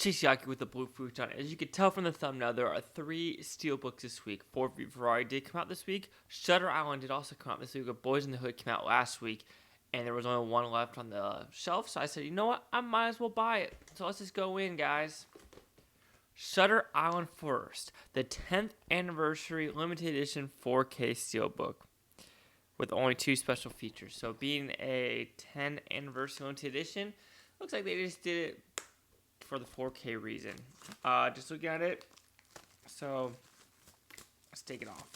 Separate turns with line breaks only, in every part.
Chishiaki with the blue Futon. As you can tell from the thumbnail, there are 3 Steelbooks this week. Ferrari did come out this week. Shutter Island did also come out this week. Boyz N The Hood came out last week. And there was only one left on the shelf. So I said, you know what? I might as well buy it. So let's just go in, guys. Shutter Island first. The 10th anniversary limited edition 4K Steelbook. With only 2 special features. So being a 10th anniversary limited edition, looks like they just did it for the 4K reason. Just looking at it. So let's take it off.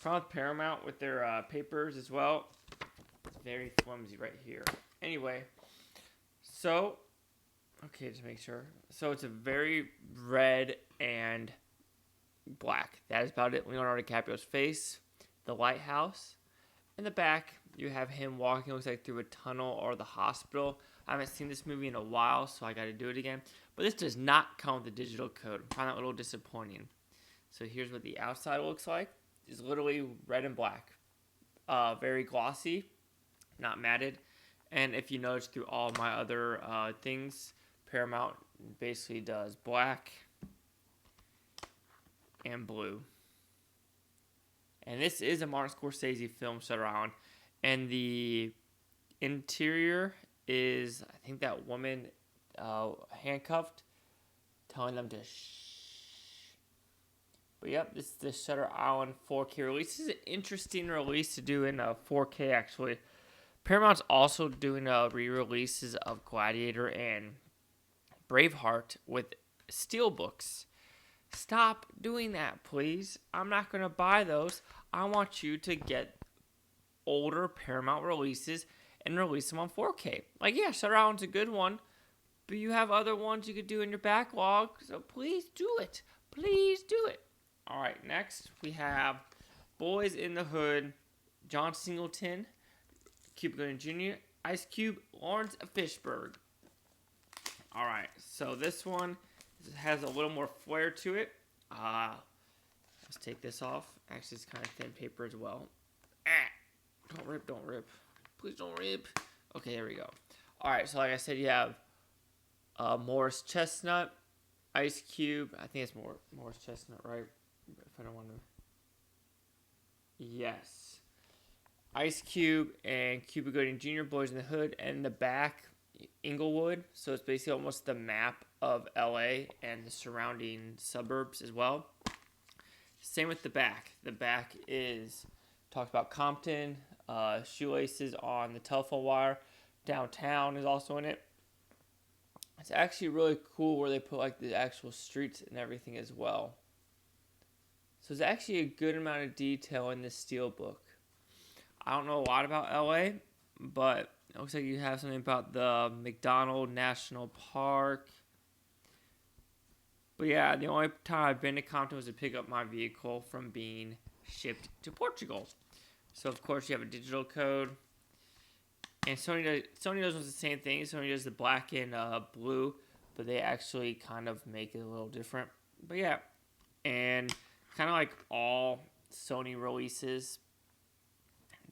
Problem with Paramount with their papers as well. It's very flimsy right here. Anyway, so okay, just make sure. So it's a very red and black. That is about it. Leonardo DiCaprio's face, the lighthouse. In the back, you have him walking, looks like through a tunnel or the hospital. I haven't seen this movie in a while, so I got to do it again. But this does not come with the digital code. I find that a little disappointing. So here's what the outside looks like. It's literally red and black. Very glossy, not matted. And if you notice through all my other things, Paramount basically does black and blue. And this is a Martin Scorsese film, Shutter Island. And the interior is, I think, that woman handcuffed, telling them to shh. But yep, this is the Shutter Island 4K release. This is an interesting release to do in 4K, actually. Paramount's also doing re-releases of Gladiator and Braveheart with Steelbooks. Stop doing that, please. I'm not going to buy those. I want you to get older Paramount releases and release them on 4K. Like, yeah, Shutter Island's a good one, but you have other ones you could do in your backlog, so please do it. Please do it. All right, next we have Boyz N The Hood, John Singleton, Cuba Gooding Jr., Ice Cube, Lawrence Fishburne. All right, so this one has a little more flair to it. Let's take this off. Actually, it's kind of thin paper as well. Don't rip, don't rip. Please don't rip. Okay, there we go. All right, so like I said, you have Morris Chestnut, Ice Cube. I think it's Morris Chestnut, right? If I don't want to. Yes. Ice Cube and Cuba Gooding Jr., Boyz N The Hood, and in the back, Inglewood. So it's basically almost the map of LA and the surrounding suburbs as well. Same with the back. The back is talks about Compton, shoelaces on the telephone wire. Downtown is also in it. It's actually really cool where they put like the actual streets and everything as well. So there's actually a good amount of detail in this Steelbook. I don't know a lot about LA, but it looks like you have something about the McDonald National Park. But yeah, the only time I've been to Compton was to pick up my vehicle from being shipped to Portugal. So of course you have a digital code. And Sony does the same thing. Sony does the black and blue, but they actually kind of make it a little different. But yeah, and kind of like all Sony releases,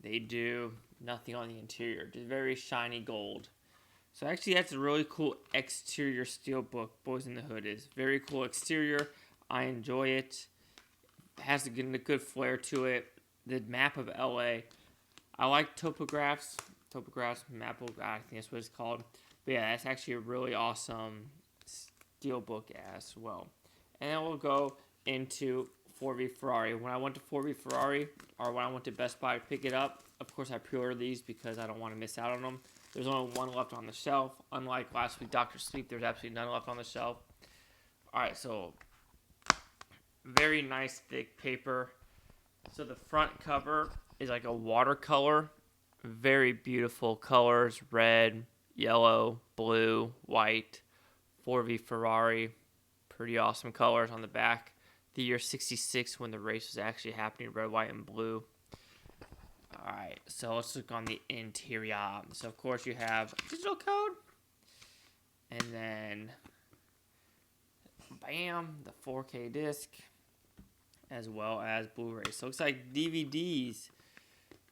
they do nothing on the interior. Just very shiny gold. So actually that's a really cool exterior Steelbook. Boyz N The Hood is. Very cool exterior. I enjoy it. It has a good flair to it. The map of LA. I like topographs. Map of, I think that's what it's called. But yeah, that's actually a really awesome Steelbook as well. And then we'll go into 4V Ferrari. When I went to 4V Ferrari, or when I went to Best Buy to pick it up, of course I pre-ordered these because I don't want to miss out on them. There's only one left on the shelf. Unlike last week, Dr. Sleep, there's absolutely none left on the shelf. Alright, so very nice thick paper. So the front cover is like a watercolor. Very beautiful colors. Red, yellow, blue, white. 4V Ferrari. Pretty awesome colors on the back. The year 66 when the race was actually happening. Red, white, and blue. Alright, so let's look on the interior. So, of course, you have digital code. And then, bam, the 4K disc. As well as Blu-ray. So, it looks like DVDs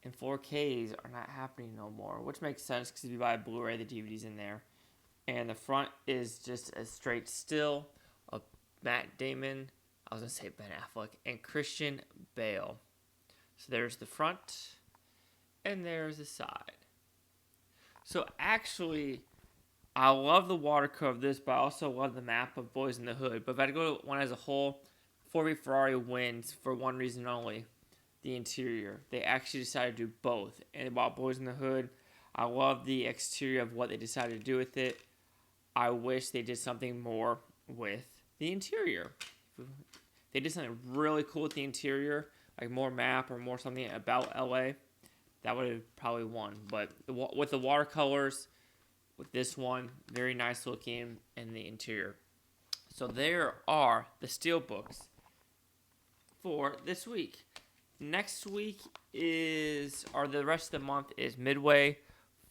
and 4Ks are not happening no more. Which makes sense because if you buy a Blu-ray, the DVD's in there. And the front is just a straight still of Matt Damon, I was going to say Ben Affleck, and Christian Bale. So there's the front, and there's the side. So actually, I love the watercolor of this, but I also love the map of Boyz N The Hood. But if I had to go to one as a whole, Ferrari wins for one reason only, the interior. They actually decided to do both. And about Boyz N The Hood, I love the exterior of what they decided to do with it. I wish they did something more with the interior. They did something really cool with the interior, like more map or more something about LA. That would have probably won. But with the watercolors, with this one, very nice looking in the interior. So there are the Steelbooks for this week. Next week the rest of the month is Midway,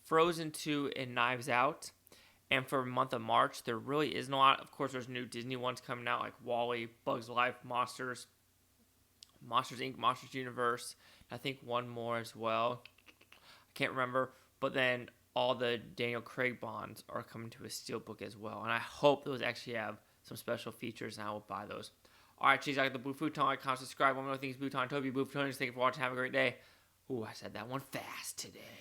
Frozen 2, and Knives Out. And for the month of March, there really isn't a lot. Of course, there's new Disney ones coming out like WALL-E, Bugs Life, Monsters Inc., Monsters Universe. I think one more as well. I can't remember. But then all the Daniel Craig bonds are coming to a Steelbook as well. And I hope those actually have some special features, and I will buy those. All right, cheese, I got the Blue Futon. Like, comment, subscribe. One more thing is Futon. Toby, Blue Futon. Thank you for watching. Have a great day. Ooh, I said that one fast today.